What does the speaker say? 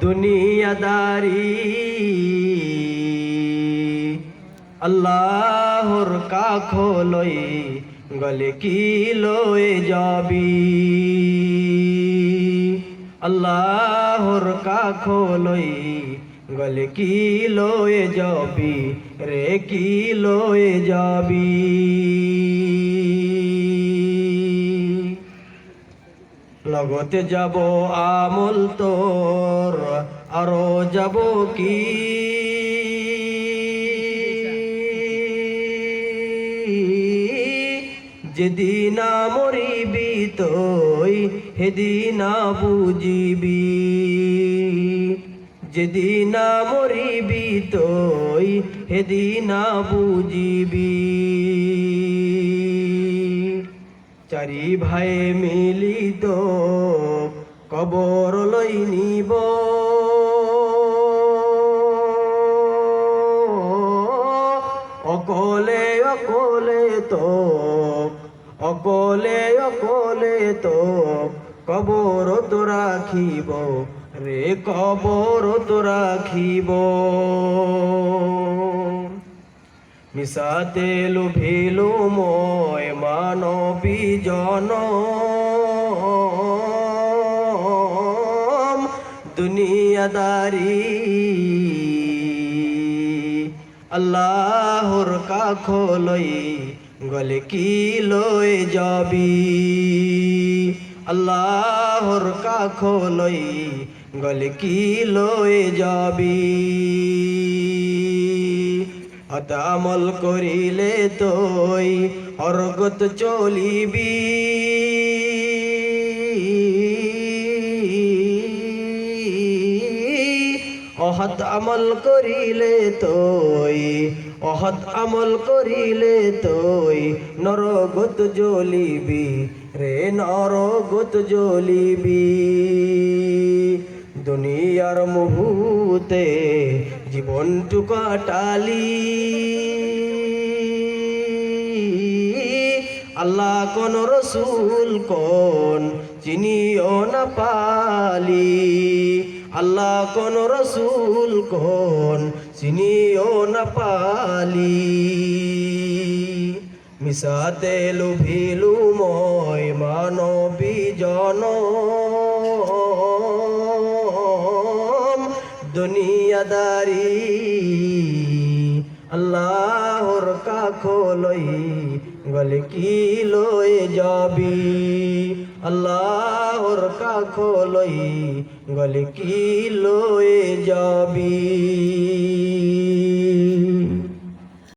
দুনিয়াদারি আল্লাহর কাখ লই গলে কি লয়ে যাবি আল্লাহর কাখ লই গলে কি লয়ে যাবি রে কি লয়ে যাবি লগতে যাব আমল তোর আরো যাব কি যেদিন মরিবি তুই সেদিন বুঝিবি যেদিন মরিবি তুই সেদিন বুঝিবি চারি ভাই মিলিত কবর লই নিব অকলে অকলে তো অকলে অকলে তো কবর তো রাখিব রে কবর তো রাখিব মিশাতে লুভিলু ময় মানবী জন দুনিয়াদারি আল্লাহর কাখ লই গলে কি লয়ে যাবি আল্লাহর কাখ লই গলে কি লয়ে যাবি হত আমল করিলে তুই অর্গত চলিবি অহত আমল করিলে তুই অহত আমল করিলে তুই নরগত জ্বলিবি রে নরগত জ্বলিবি দুনিয়ার মুহূর্তে জীবনটু কাটালি আল্লাহ কোন রসুল কোন চিনিও না পালি আল্লাহ কোন রসুল কোন চিনিও না পালি মিশাতে লুভিলু ময় মানবী জন দুনিয়াদারি আল্লাহর কাখ লই গলে কি লয়ে যাবি আল্লাহর কাখ লই গলে কি লয়ে যাবি